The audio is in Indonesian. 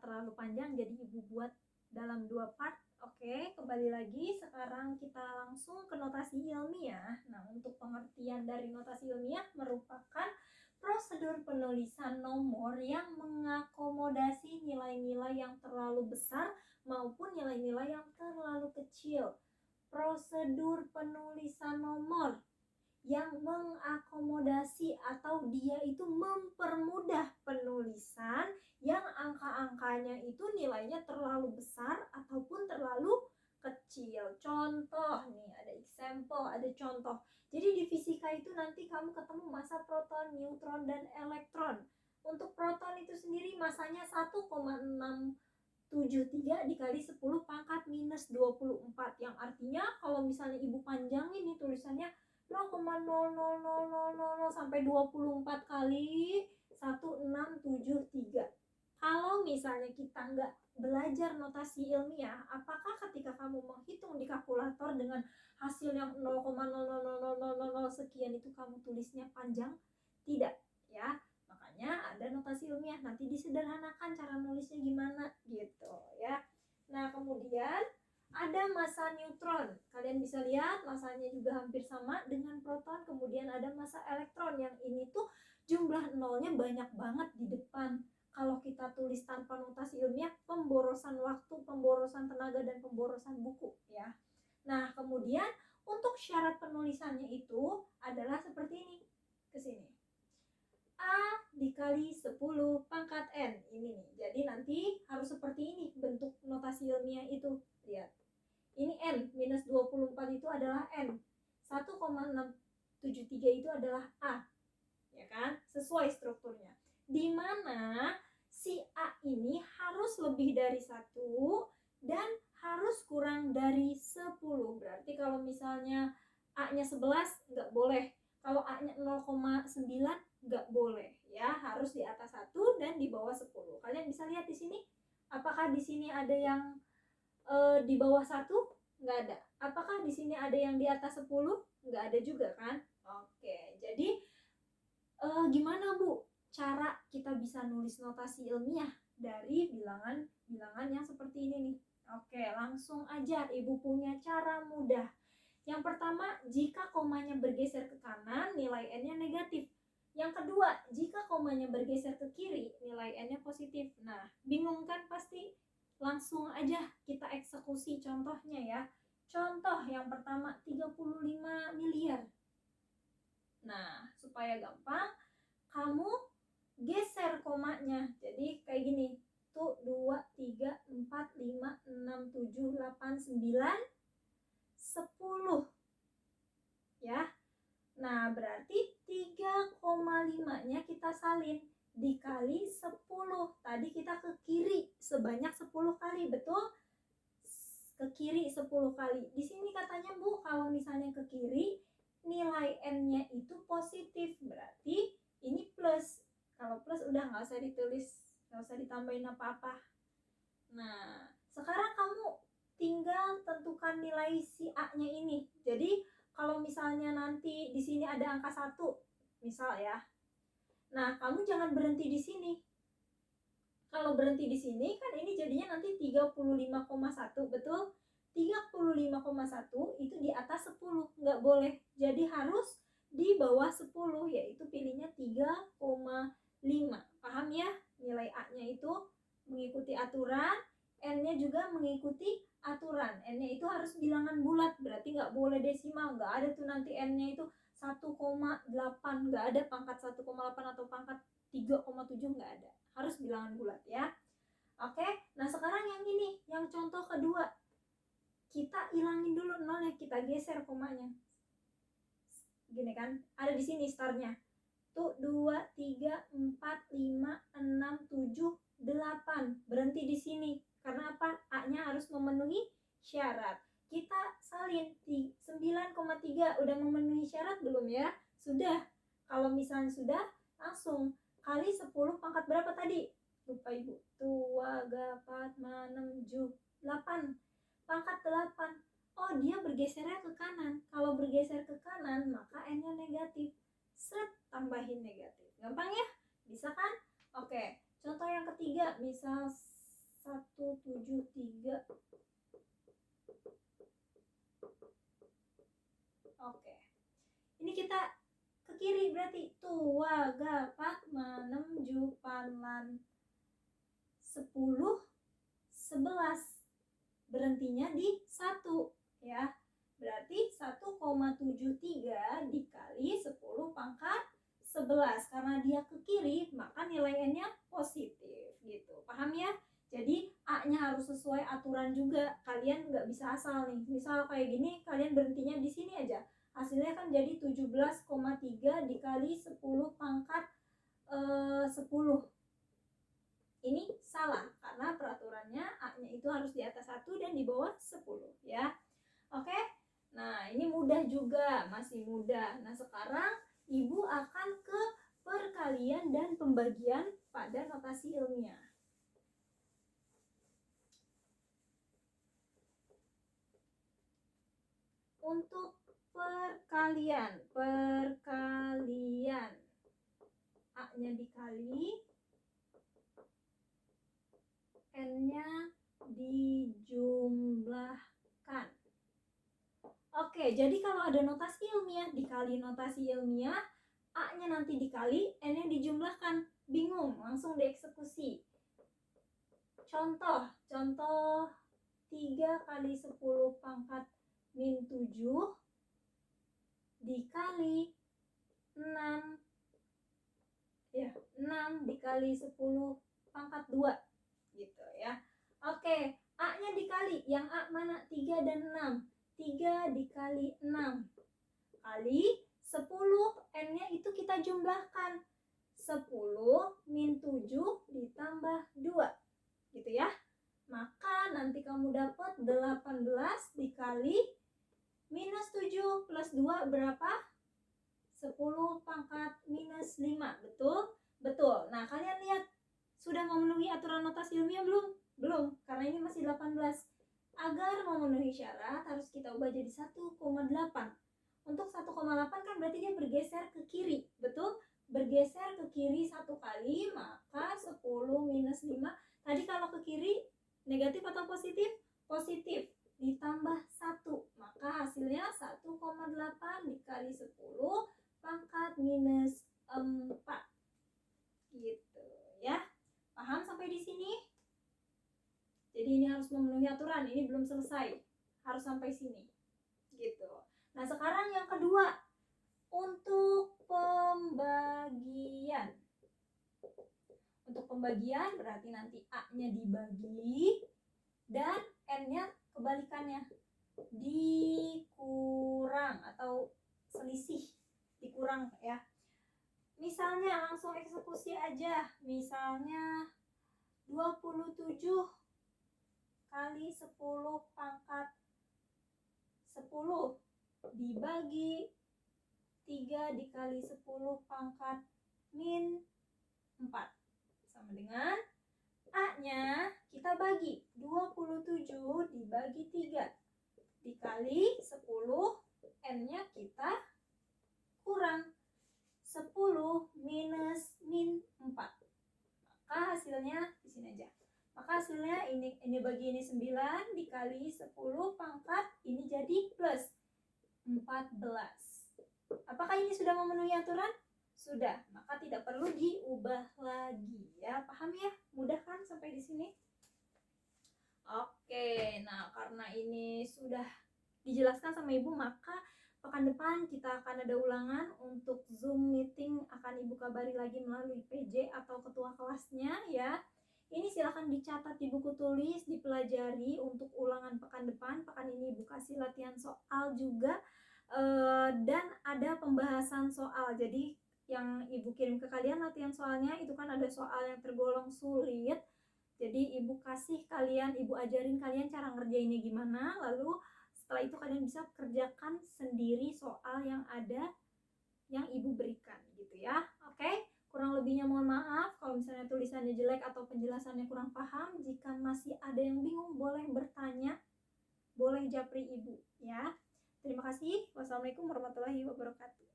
terlalu panjang, jadi Ibu buat dalam 2 part. Oke, kembali lagi. Sekarang kita langsung ke notasi ilmiah. Nah, untuk pengertian dari notasi ilmiah merupakan prosedur penulisan nomor yang mengakomodasi nilai-nilai yang terlalu besar maupun nilai-nilai yang terlalu kecil. Prosedur penulisan nomor yang mengakomodasi atau dia itu mempermudah penulisan yang angka-angkanya itu nilainya terlalu besar ataupun terlalu kecil. Contoh nih, ada example, ada contoh. Jadi di fisika itu nanti kamu ketemu massa proton, neutron, dan elektron. Untuk proton itu sendiri masanya 1,673 dikali 10 pangkat minus 24, yang artinya kalau misalnya Ibu panjangin nih tulisannya 0,00000 sampai 24 kali 1673. Kalau misalnya kita nggak belajar notasi ilmiah, apakah ketika kamu menghitung di kalkulator dengan hasil yang 0,00000 sekian itu kamu tulisnya panjang? Tidak, ya. Makanya ada notasi ilmiah, nanti disederhanakan cara nulisnya gimana gitu ya. Nah, kemudian ada massa neutron. Kalian bisa lihat massanya juga hampir sama dengan proton. Kemudian ada massa elektron, yang ini tuh jumlah nolnya banyak banget di depan. Kalau kita tulis tanpa notasi ilmiah, pemborosan waktu, pemborosan tenaga, dan pemborosan buku ya. Nah, kemudian untuk syarat penulisannya itu adalah seperti ini. Ke sini. A dikali 10 pangkat N. Ini nih. Jadi nanti harus seperti ini bentuk notasi ilmiah itu. Lihat. Ini N, minus 24 itu adalah N. 1,673 itu adalah A. Ya kan? Sesuai strukturnya. Di mana si A ini harus lebih dari 1 dan harus kurang dari 10. Berarti kalau misalnya A-nya 11 nggak boleh. Kalau A-nya 0,9 nggak boleh. Ya, harus di atas 1 dan di bawah 10. Kalian bisa lihat di sini. Apakah di sini ada yang di bawah 1? Nggak ada. Apakah di sini ada yang di atas 10? Nggak ada juga kan? Oke, jadi gimana Bu cara kita bisa nulis notasi ilmiah dari bilangan-bilangan yang seperti ini nih? Oke, langsung aja Ibu punya cara mudah. Yang pertama, jika komanya bergeser ke kanan, nilai N-nya negatif. Yang kedua, jika komanya bergeser ke kiri, nilai N-nya positif. Nah, bingung kan pasti? Langsung aja kita eksekusi contohnya ya. Contoh yang pertama, 35 miliar. Nah, supaya gampang, kamu geser komanya. Jadi kayak gini. Tuh 2, 3, 4, 5, 6, 7, 8, 9, 10. Ya. Nah, berarti 3,5-nya kita salin dikali 10. Tadi kita ke kiri sebanyak 10 kali, betul? Ke kiri 10 kali. Di sini katanya Bu, kalau misalnya ke kiri nilai N-nya itu positif, berarti ini plus. Kalau plus udah nggak usah ditulis, nggak usah ditambahin apa-apa. Nah, sekarang kamu tinggal tentukan nilai si A-nya ini. Jadi kalau misalnya nanti di sini ada angka 1, misal ya. Nah, kamu jangan berhenti di sini. Kalau berhenti di sini kan ini jadinya nanti 35,1, betul? 35,1 itu di atas 10, nggak boleh. Jadi harus di bawah 10, yaitu pilihnya 3,5. Paham ya? Nilai A-nya itu mengikuti aturan, N-nya juga mengikuti aturan. N-nya itu harus bilangan bulat, berarti nggak boleh desimal. Nggak ada tuh nanti N-nya itu 1,8, nggak ada pangkat 1,8 atau pangkat 3,7, nggak ada. Harus bilangan bulat ya. Oke, nah sekarang yang ini, yang contoh kedua. Kita hilangin dulu nolnya, kita geser komanya. Gini kan, ada di sini startnya. Tuh 2, 3, 4, 5, 6, 7, 8. Berhenti di sini. Karena apa? A-nya harus memenuhi syarat. Kita salin 9,3. Udah memenuhi syarat belum ya? Sudah. Kalau misalnya sudah, langsung kali 10 pangkat berapa tadi? Lupa Ibu. 2, 4, 6, 7, 8. Pangkat 8. Oh, dia bergesernya ke kanan. Kalau bergeser ke kanan, maka N-nya negatif. Seret, tambahin negatif. Gampang ya? Bisa kan? Oke. Contoh yang ketiga, misal 173. Oke. Ini kita ke kiri berarti tua gapat manem jupanlan 10 11. Berhentinya di 1 ya. Berarti 1,73 dikali 10 pangkat 11. Karena dia ke kiri, maka nilai N-nya positif gitu. Paham ya? Jadi A-nya harus sesuai aturan juga. Kalian nggak bisa asal nih. Misal kayak gini, kalian berhentinya di sini aja. Hasilnya kan jadi 17,3 dikali 10 pangkat 10. Ini salah karena peraturannya A-nya itu harus di atas 1 dan di bawah 10 ya. Oke? Nah, ini mudah juga, masih mudah. Nah, sekarang Ibu akan ke perkalian dan pembagian pada notasi ilmiah. Untuk perkalian A-nya dikali, N-nya dijumlahkan. Oke, jadi kalau ada notasi ilmiah dikali notasi ilmiah, A-nya nanti dikali, N-nya dijumlahkan. Bingung, langsung dieksekusi. Contoh 3 kali 10 pangkat min 7 dikali 6 ya, 6 dikali 10 pangkat 2 gitu ya. Oke, A-nya dikali, yang A mana? 3 dan 6. 3 dikali 6 kali 10, N-nya itu kita jumlahkan. 10 min 7 ditambah 2 gitu ya. Maka nanti kamu dapat 18 dikali minus 7 plus 2 berapa? 10 pangkat minus 5. Betul? Betul. Nah, kalian lihat sudah memenuhi aturan notasi ilmiah belum? Belum, karena ini masih 18. Agar memenuhi syarat harus kita ubah jadi 1,8. Untuk 1,8 kan berarti dia bergeser ke kiri. Betul? Bergeser ke kiri 1 kali, maka 10 minus 5. Tadi kalau ke kiri negatif atau positif? Positif. Ditambah 1. Maka hasilnya 1,8 dikali 10 pangkat minus 4. Gitu ya. Paham sampai di sini? Jadi ini harus memenuhi aturan, ini belum selesai. Harus sampai sini. Gitu. Nah, sekarang yang kedua. Untuk pembagian. Untuk pembagian berarti nanti A-nya dibagi dan N-nya kebalikannya. Dikurang atau selisih. Dikurang ya. Misalnya langsung eksekusi aja. Misalnya 27 kali 10 pangkat 10 dibagi 3 dikali 10 pangkat min 4 sama dengan A-nya kita bagi 27 dibagi 3 dikali 10, N-nya kita kurang 10 minus min 4. Maka hasilnya di sini aja. Maka hasilnya ini bagi ini 9 dikali 10 pangkat ini jadi plus 14. Apakah ini sudah memenuhi aturan? Sudah, maka tidak perlu diubah lagi ya. Paham ya? Mudah kan sampai di sini? Oke, nah karena ini sudah dijelaskan sama Ibu, maka pekan depan kita akan ada ulangan. Untuk Zoom meeting akan Ibu kabari lagi melalui PJ atau ketua kelasnya ya. Ini silahkan dicatat di buku tulis, dipelajari untuk ulangan pekan depan. Pekan ini Ibu kasih latihan soal juga, dan ada pembahasan soal. Jadi yang Ibu kirim ke kalian latihan soalnya itu kan ada soal yang tergolong sulit. Jadi Ibu kasih kalian, Ibu ajarin kalian cara ngerjainnya gimana. Lalu setelah itu kalian bisa kerjakan sendiri soal yang ada yang Ibu berikan gitu ya. Oke? Kurang lebihnya mohon maaf kalau misalnya tulisannya jelek atau penjelasannya kurang paham. Jika masih ada yang bingung boleh bertanya, boleh japri Ibu ya. Terima kasih. Wassalamualaikum warahmatullahi wabarakatuh.